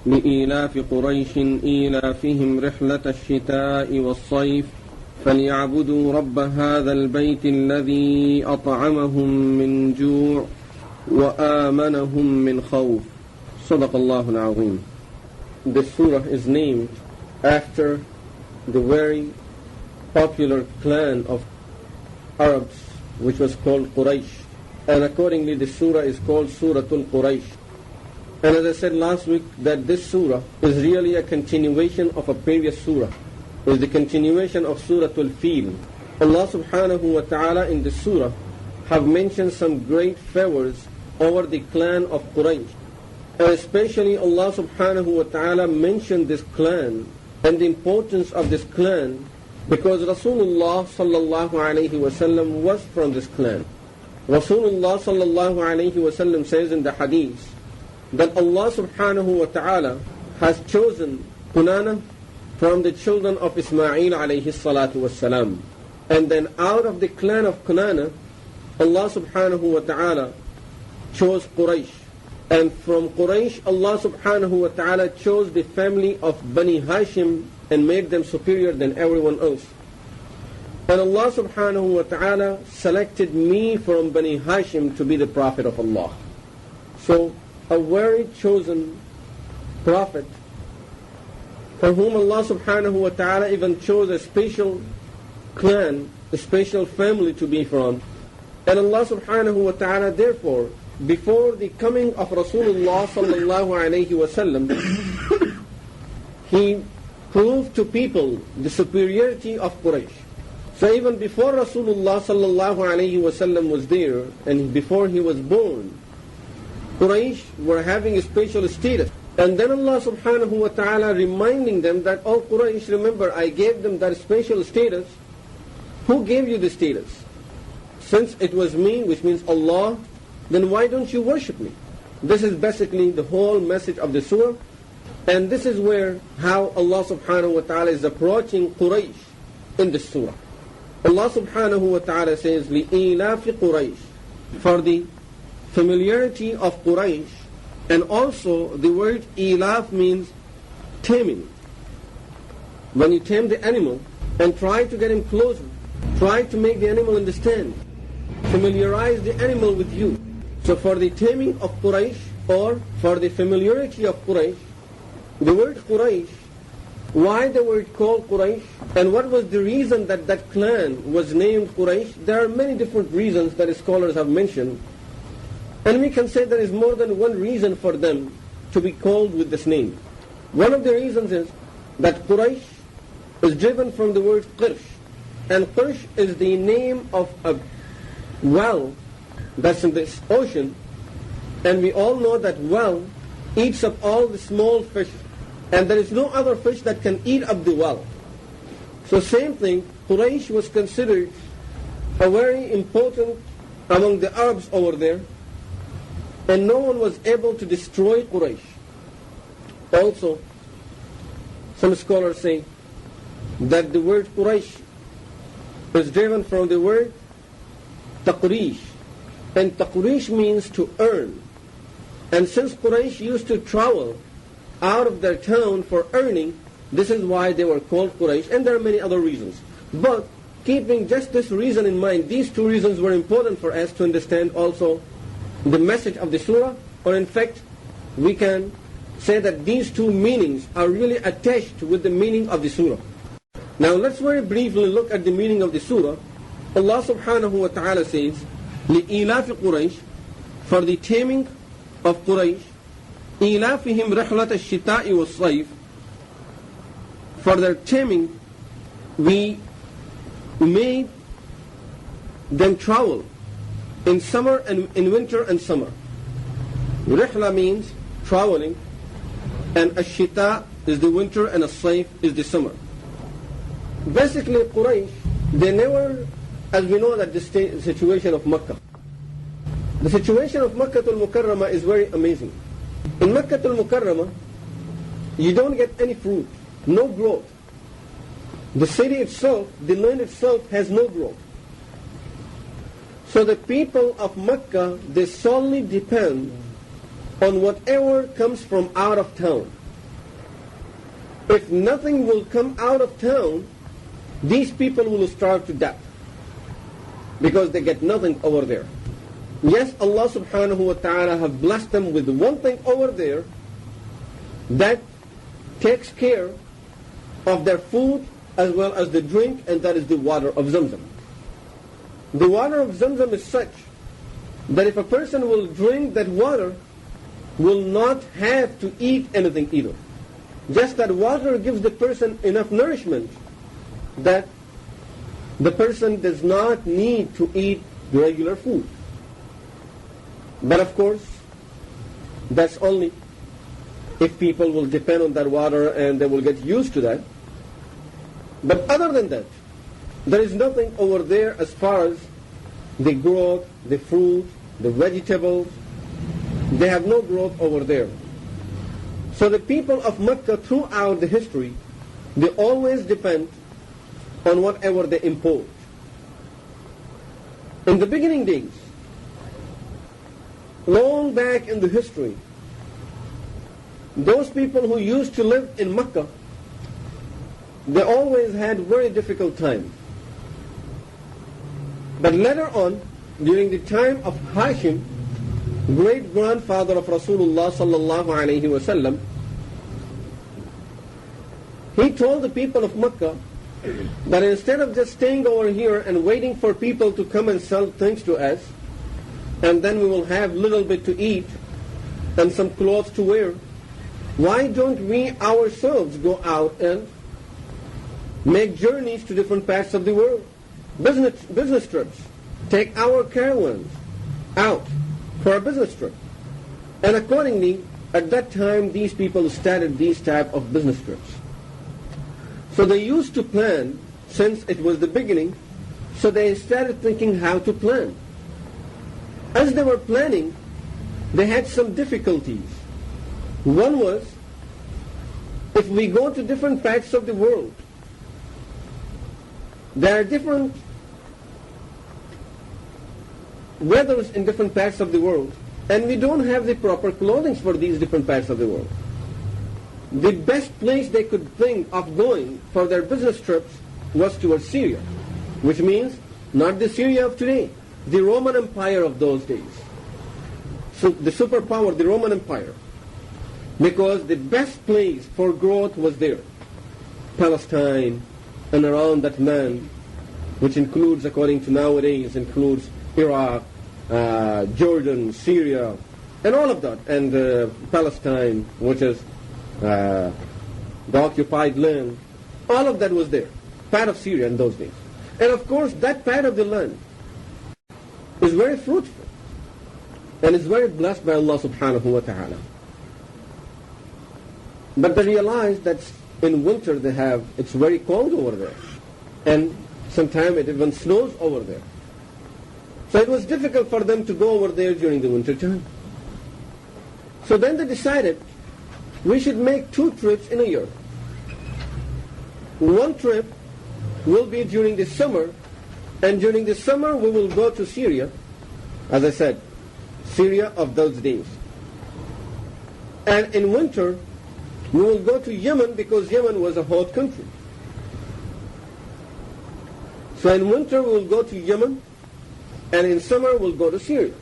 لإيلاف قريش إيلافهم رحلة الشتاء والصيف فليعبدوا رب هذا البيت الذي أطعمهم من جوع وآمنهم من خوف. صدق الله العظيم. This surah is named after the very popular clan of Arabs which was called Quraysh, and accordingly the surah is called Suratul Quraysh. And as I said last week, that this surah is really a continuation of a previous surah. It's the continuation of Suratul Fil. Allah subhanahu wa ta'ala in this surah have mentioned some great favors over the clan of Quraysh. And especially Allah subhanahu wa ta'ala mentioned this clan and the importance of this clan because Rasulullah sallallahu alayhi wa sallam was from this clan. Rasulullah sallallahu alayhi wa sallam says in the hadith that Allah subhanahu wa ta'ala has chosen Kunana from the children of Ismail alayhi salatu wassalam. And then out of the clan of Kunana, Allah subhanahu wa ta'ala chose Quraysh. And from Quraysh, Allah subhanahu wa ta'ala chose the family of Bani Hashim and made them superior than everyone else. And Allah subhanahu wa ta'ala selected me from Bani Hashim to be the Prophet of Allah. So, a very chosen Prophet for whom Allah subhanahu wa ta'ala even chose a special clan, a special family to be from. And Allah subhanahu wa ta'ala therefore, before the coming of Rasulullah sallallahu alayhi wa sallam, He proved to people the superiority of Quraysh. So even before Rasulullah sallallahu alayhi wa sallam was there, and before he was born, Quraysh were having a special status. And then Allah subhanahu wa ta'ala reminding them that, oh Quraysh, remember I gave them that special status. Who gave you the status? Since it was me, which means Allah, then why don't you worship me? This is basically the whole message of the surah. And this is where how Allah subhanahu wa ta'ala is approaching Quraysh in the surah. Allah subhanahu wa ta'ala says, لِإِيلَافِ قُرَيْشٍ, for the familiarity of Quraysh. And also the word ilaf means taming. When you tame the animal and try to get him closer, try to make the animal understand, familiarize the animal with you. So for the taming of Quraysh, or for the familiarity of Quraysh, the word Quraysh, why the word called Quraysh, and what was the reason that that clan was named Quraysh? There are many different reasons that scholars have mentioned. And we can say there is more than one reason for them to be called with this name. One of the reasons is that Quraysh is driven from the word Quraysh. And Quraysh is the name of a well that's in this ocean. And we all know that well eats up all the small fish. And there is no other fish that can eat up the well. So same thing, Quraysh was considered a very important among the Arabs over there. And no one was able to destroy Quraysh. Also, some scholars say that the word Quraysh is driven from the word taqrish. And taqrish means to earn. And since Quraysh used to travel out of their town for earning, this is why they were called Quraysh. And there are many other reasons. But keeping just this reason in mind, these two reasons were important for us to understand also the message of the surah, or in fact, we can say that these two meanings are really attached with the meaning of the surah. Now let's very briefly look at the meaning of the surah. Allah subhanahu wa ta'ala says, لِإِيلَافِ قُرَيْشٍ, for the taming of Quraysh, إِيلَافِهِمْ رِحْلَةَ الشِّتَاءِ وَالصَّيْفِ, for their taming, we made them travel in summer and in winter and summer. Rihla means traveling, and Ash-Shita is the winter and As-Sayf is the summer. Basically Quraysh, they never, as we know that the situation of Makkah. The situation of Makkah al-Mukarramah is very amazing. In Makkah al-Mukarramah, you don't get any fruit, no growth. The city itself, the land itself has no growth. So the people of Mecca, they solely depend on whatever comes from out of town. if nothing will come out of town, these people will starve to death because they get nothing over there. Yes, Allah subhanahu wa ta'ala have blessed them with one thing over there that takes care of their food as well as the drink, and that is the water of Zamzam. The water of Zamzam is such that if a person will drink that water, will not have to eat anything either. Just that water gives the person enough nourishment that the person does not need to eat regular food. But of course, that's only if people will depend on that water and they will get used to that. But other than that, there is nothing over there as far as the growth, the fruit, the vegetables. They have no growth over there. So the people of Mecca throughout the history, they always depend on whatever they import. In the beginning days, long back in the history, those people who used to live in Mecca, they always had very difficult time. But later on, during the time of Hashim, great-grandfather of Rasulullah sallallahu alayhi wasallam, he told the people of Mecca that instead of just staying over here and waiting for people to come and sell things to us, and then we will have little bit to eat and some clothes to wear, why don't we ourselves go out and make journeys to different parts of the world, business trips, take our caravans out for a business trip. And accordingly, at that time, these people started these type of business trips. So they used to plan, since it was the beginning, so they started thinking how to plan. As they were planning, they had some difficulties. One was, if we go to different parts of the world, there are different weathers in different parts of the world, and we don't have the proper clothing for these different parts of the world. The best place they could think of going for their business trips was towards Syria, which means not the Syria of today, the Roman Empire of those days. So the superpower, the Roman Empire, because the best place for growth was there. Palestine and around that land, which includes, according to nowadays, includes Iraq, Jordan, Syria, and all of that, and Palestine, which is the occupied land, all of that was there, part of Syria in those days. And of course, that part of the land is very fruitful and is very blessed by Allah subhanahu wa ta'ala. But they realized that in winter it's very cold over there, and sometimes it even snows over there. So it was difficult for them to go over there during the winter time. So then they decided we should make 2 trips in a year. One trip will be during the summer, and during the summer we will go to Syria, as I said, Syria of those days. And in winter we will go to Yemen, because Yemen was a hot country. So in winter we will go to Yemen, and in summer we'll go to Syria.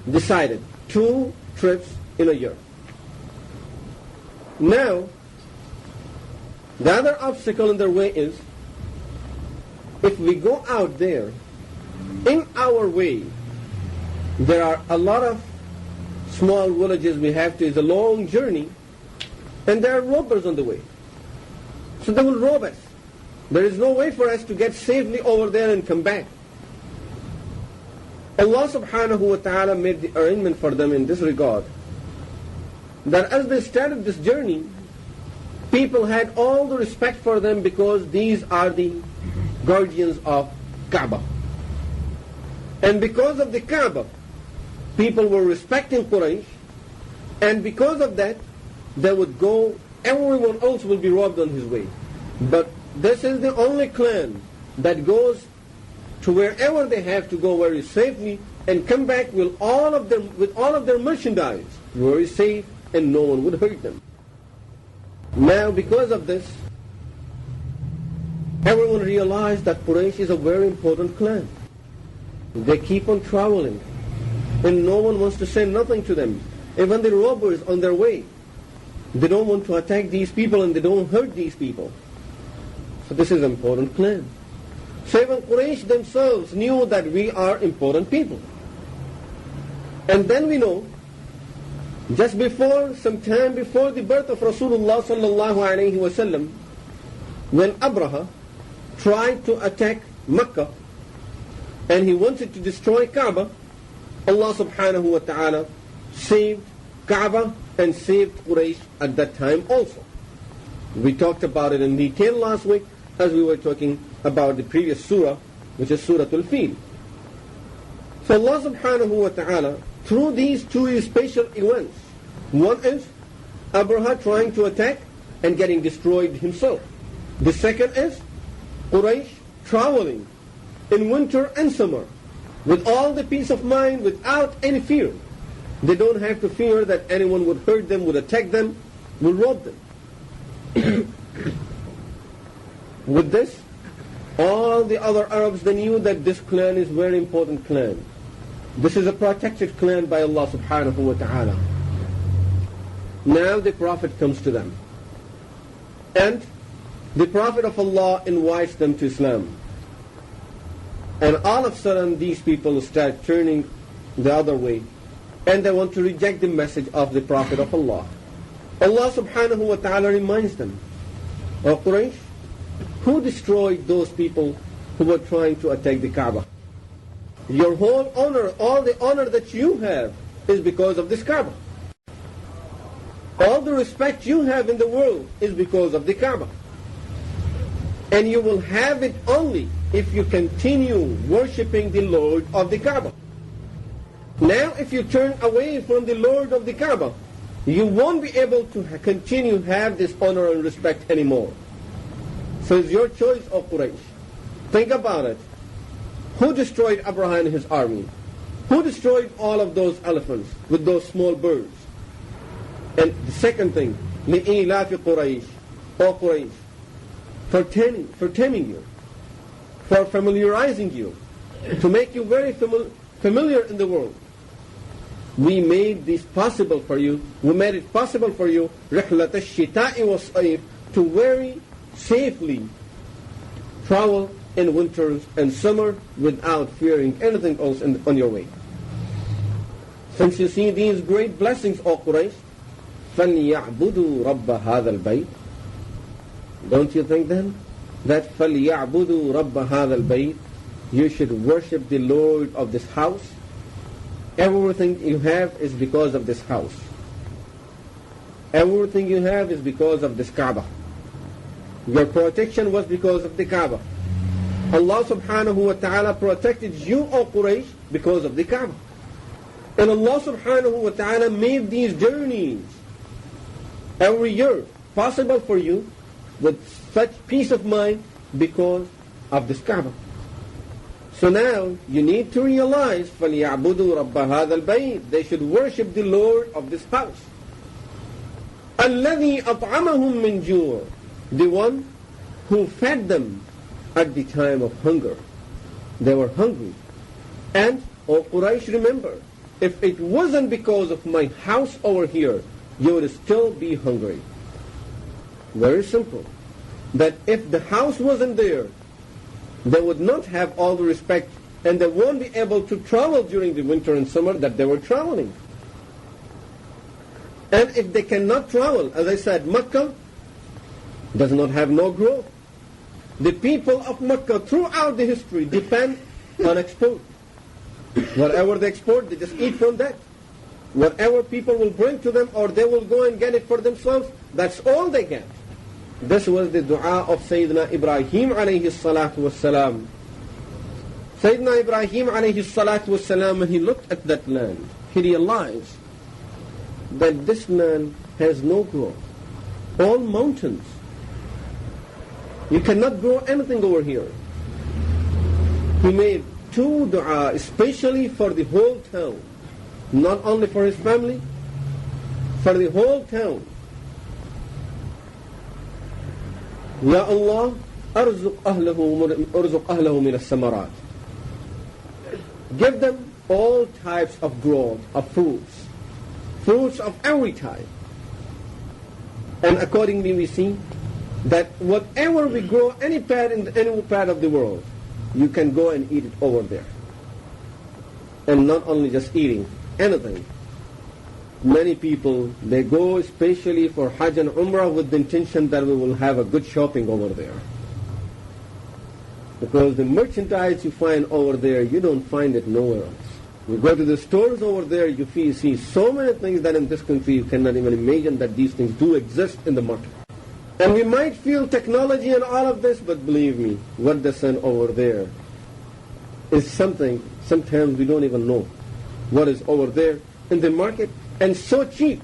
Decided 2 trips in a year. Now, the other obstacle in their way is, if we go out there, in our way, there are a lot of small villages we have to, it's a long journey, and there are robbers on the way. So they will rob us. There is no way for us to get safely over there and come back. Allah subhanahu wa ta'ala made the arrangement for them in this regard, that as they started this journey, people had all the respect for them, because these are the guardians of Kaaba. And because of the Kaaba, people were respecting Quraysh, and because of that, they would go, everyone else will be robbed on his way. But this is the only clan that goes to wherever they have to go very safely, and come back with all of their merchandise very safe, and no one would hurt them. Now, because of this, everyone realized that Quraysh is a very important clan. They keep on traveling, and no one wants to say nothing to them. Even the robbers on their way, they don't want to attack these people and they don't hurt these people. So this is an important clan. So even Quraysh themselves knew that we are important people. And then we know, just before, some time before the birth of Rasulullah sallallahu alayhi wa sallam, when Abraha tried to attack Mecca and he wanted to destroy Kaaba, Allah subhanahu wa ta'ala saved Kaaba and saved Quraysh at that time also. We talked about it in detail last week as we were talking about the previous surah, which is Surah Al-Fil. So Allah subhanahu wa ta'ala, through these two special events, one is Abraha trying to attack and getting destroyed himself. The second is Quraysh traveling in winter and summer with all the peace of mind, without any fear. They don't have to fear that anyone would hurt them, would attack them, would rob them. With this, all the other Arabs, they knew that this clan is a very important clan. This is a protected clan by Allah subhanahu wa ta'ala. Now the Prophet comes to them. And the Prophet of Allah invites them to Islam. And all of a sudden these people start turning the other way. And they want to reject the message of the Prophet of Allah. Allah subhanahu wa ta'ala reminds them, O Quraysh, who destroyed those people who were trying to attack the Kaaba? Your whole honor, all the honor that you have is because of this Kaaba. All the respect you have in the world is because of the Kaaba. And you will have it only if you continue worshipping the Lord of the Kaaba. Now if you turn away from the Lord of the Kaaba, you won't be able to continue have this honor and respect anymore. So it's your choice, O Quraysh. Think about it. Who destroyed Abraham and his army? Who destroyed all of those elephants with those small birds? And the second thing, لِإِيلَافِ قُرَيْشِ, O Quraysh, for taming you, for familiarizing you, to make you very familiar in the world. We made this possible for you. We made it possible for you, رِحْلَةَ الشِّتَاءِ وَالصَّيْفِ, to very safely travel in winters and summer without fearing anything else on your way. Since you see these great blessings, O Quraysh, فَلْيَعْبُدُوا رَبَّ هَذَا الْبَيْتِ, don't you think then that فَلْيَعْبُدُوا رَبَّ هَذَا الْبَيْتِ, you should worship the Lord of this house? Everything you have is because of this house. Everything you have is because of this Kaaba. Your protection was because of the Kaaba. Allah subhanahu wa ta'ala protected you, O Quraysh, because of the Kaaba. And Allah subhanahu wa ta'ala made these journeys every year possible for you with such peace of mind because of this Kaaba. So now you need to realize فَلْيَعْبُدُوا رَبَّ هَذَا الْبَيْتِ, they should worship the Lord of this house. الَّذِي أَطْعَمَهُم مِّن جُوعٍ, the one who fed them at the time of hunger. They were hungry. And, O Quraysh, remember, if it wasn't because of my house over here, you would still be hungry. Very simple. That if the house wasn't there, they would not have all the respect and they won't be able to travel during the winter and summer that they were traveling. And if they cannot travel, as I said, Mecca does not have no growth. The people of Mecca throughout the history depend on export. Whatever they export, they just eat from that. Whatever people will bring to them or they will go and get it for themselves, that's all they get. This was the dua of Sayyidina Ibrahim alayhi salatu wassalam. Sayyidina Ibrahim alayhi salatu wassalam, when he looked at that land, he realized that this land has no growth. All mountains. You cannot grow anything over here. He made two dua especially for the whole town. Not only for his family, for the whole town. Ya Allah, أرزق أهله من الثمرات. Give them all types of growth, of fruits of every type. And accordingly we see that whatever we grow any part of the world, you can go and eat it over there. And not only just eating anything. Many people, they go especially for Hajj and Umrah with the intention that we will have a good shopping over there. Because the merchandise you find over there, you don't find it nowhere else. You go to the stores over there, you see so many things that in this country you cannot even imagine that these things do exist in the market. And we might feel technology and all of this, but believe me, what they send over there is something, sometimes we don't even know what is over there in the market, and so cheap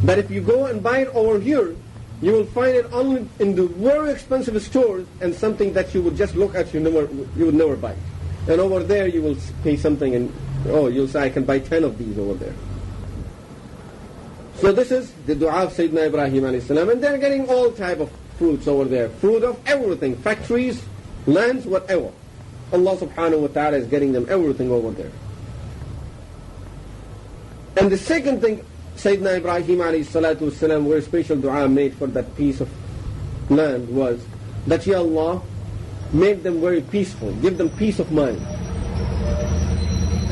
that if you go and buy it over here, you will find it only in the very expensive stores, and something that you would just look at, you would never buy. And over there you will pay something and, you'll say, I can buy 10 of these over there. So this is the dua of Sayyidina Ibrahim alayhi salam, and they're getting all type of fruits over there. Fruit of everything, factories, lands, whatever. Allah subhanahu wa ta'ala is getting them everything over there. And the second thing, Sayyidina Ibrahim alayhi salatu wasalam, where special dua made for that piece of land was that, Ya Allah, make them very peaceful, give them peace of mind.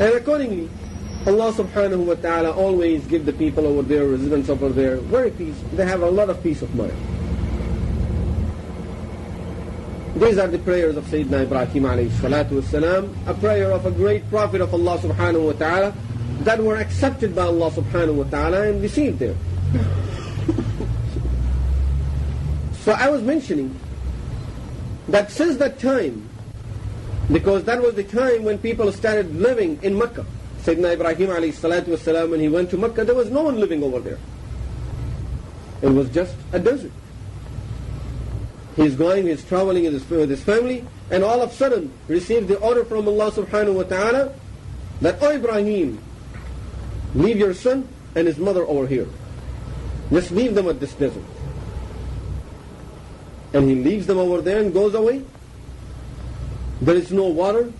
And accordingly, Allah subhanahu wa ta'ala always give the people over there, residents over there, very peace. They have a lot of peace of mind. These are the prayers of Sayyidina Ibrahim alayhi salatu wasalam, a prayer of a great prophet of Allah subhanahu wa ta'ala, that were accepted by Allah subhanahu wa ta'ala and received there. So I was mentioning that since that time, because that was the time when people started living in Mecca, Sayyidina Ibrahim alayhi salatu wasalam, when he went to Mecca, there was no one living over there. It was just a desert. He's traveling with his family, and all of a sudden received the order from Allah subhanahu wa ta'ala that, O Ibrahim, leave your son and his mother over here. Just leave them at this desert. And he leaves them over there and goes away. There is no water,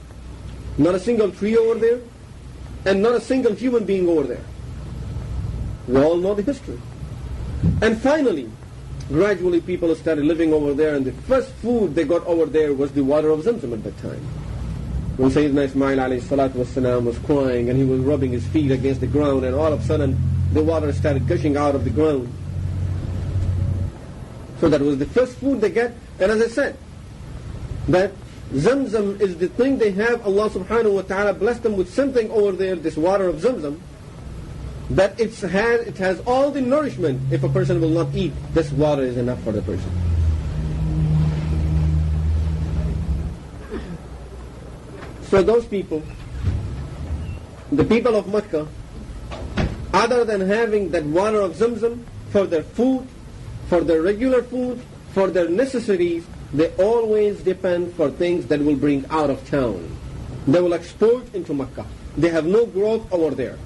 not a single tree over there, and not a single human being over there. We all know the history. And finally, gradually people started living over there, and the first food they got over there was the water of Zamzam at that time. When Sayyidina Ismail alayhi salatu wasalam was crying and he was rubbing his feet against the ground, and all of a sudden the water started gushing out of the ground. So that was the first food they get. And as I said, that Zamzam is the thing they have. Allah subhanahu wa ta'ala blessed them with something over there, this water of Zamzam, that it has all the nourishment. If a person will not eat, this water is enough for the person. So those people, the people of Mecca, other than having that water of Zamzam for their food, for their regular food, for their necessities, they always depend for things that will bring out of town. They will export into Mecca. They have no growth over there.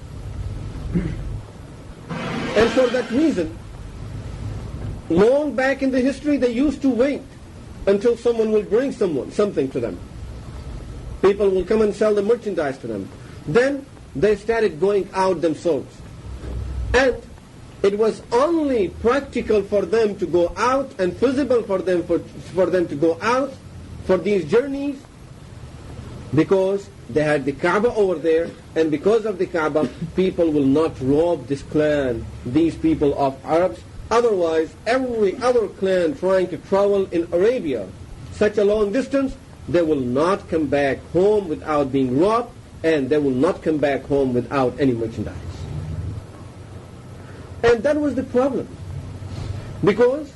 And for that reason, long back in the history, they used to wait until someone will bring something to them. People will come and sell the merchandise to them. Then they started going out themselves. And it was only practical for them to go out and feasible for them to go out for these journeys because they had the Kaaba over there, and because of the Kaaba, people will not rob this clan, these people of Arabs. Otherwise, every other clan trying to travel in Arabia such a long distance, they will not come back home without being robbed, and they will not come back home without any merchandise. And that was the problem, because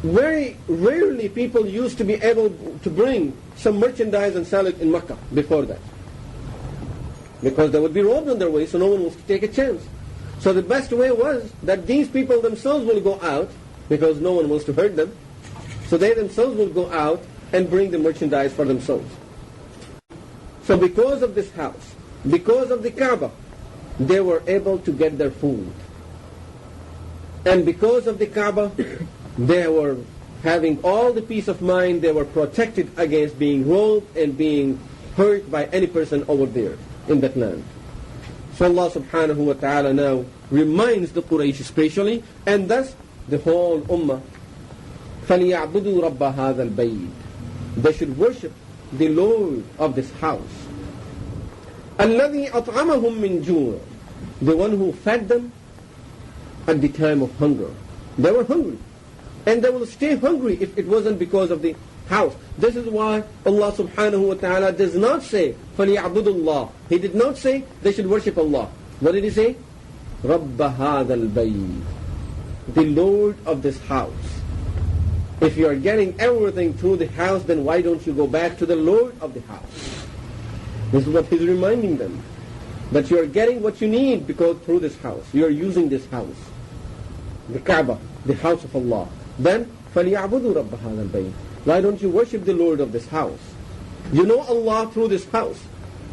very rarely people used to be able to bring some merchandise and sell it in Mecca before that, because they would be robbed on their way, so no one was to take a chance. So the best way was that these people themselves will go out, because no one wants to hurt them, so they themselves will go out and bring the merchandise for themselves. So because of this house, because of the Kaaba, they were able to get their food. And because of the Kaaba, they were having all the peace of mind. They were protected against being robbed and being hurt by any person over there in that land. So Allah subhanahu wa ta'ala now reminds the Quraysh especially, and thus the whole ummah, فَلْيَعْبُدُوا رَبَّ هَذَا الْبَيْتِ, they should worship the Lord of this house. الَّذِي أَطْعَمَهُم مِّن جُوعٍ, the one who fed them at the time of hunger. They were hungry, and they will stay hungry if it wasn't because of the house. This is why Allah subhanahu wa ta'ala does not say فَلْيَعْبُدُوا اللَّهِ. He did not say they should worship Allah. What did He say? رَبَّ هَذَا الْبَيْتِ, the Lord of this house. If you are getting everything through the house, then why don't you go back to the Lord of the house? This is what He's reminding them, that you are getting what you need because through this house. You are using this house, the Kaaba, the house of Allah. Then فَلْيَعْبُدُوا رَبَّ هَذَا الْبَيْتِ, why don't you worship the Lord of this house? You know Allah through this house.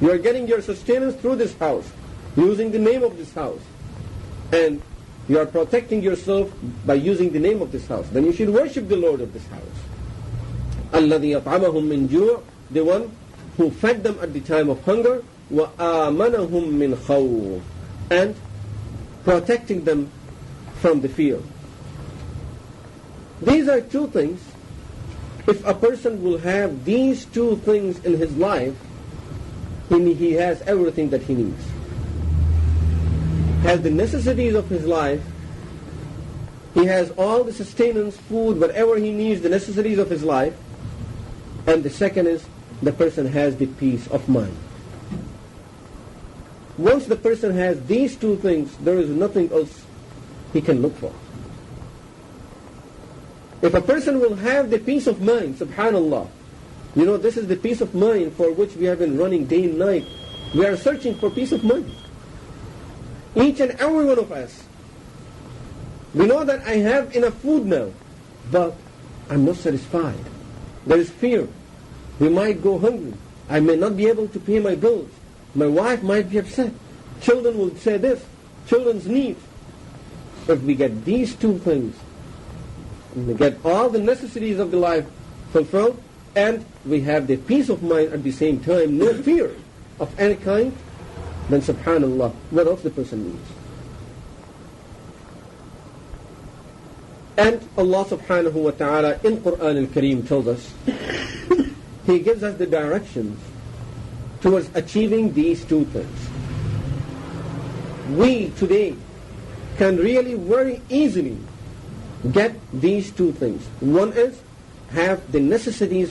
You are getting your sustenance through this house, using the name of this house. And you are protecting yourself by using the name of this house. Then you should worship the Lord of this house. الَّذِي أَطْعَمَهُم مِّن جُوعٍ, the one who fed them at the time of hunger, وَآمَنَهُم مِّنْ خَوْفٍ, and protecting them from the fear. These are two things. If a person will have these two things in his life, he has everything that he needs. Has the necessities of his life, he has all the sustenance, food, whatever he needs, the necessities of his life. And the second is, the person has the peace of mind. Once the person has these two things, there is nothing else he can look for. If a person will have the peace of mind, subhanallah, you know, this is the peace of mind for which we have been running day and night. We are searching for peace of mind. Each and every one of us. We know that I have enough food now, but I'm not satisfied. There is fear. We might go hungry. I may not be able to pay my bills. My wife might be upset. Children will say this. Children's needs. If we get these two things, we get all the necessities of the life fulfilled, and we have the peace of mind at the same time, no fear of any kind, then subhanallah, what else the person needs? And Allah subhanahu wa ta'ala in Quran al-Kareem tells us, He gives us the directions towards achieving these two things. We today can really very easily get these two things. One is have the necessities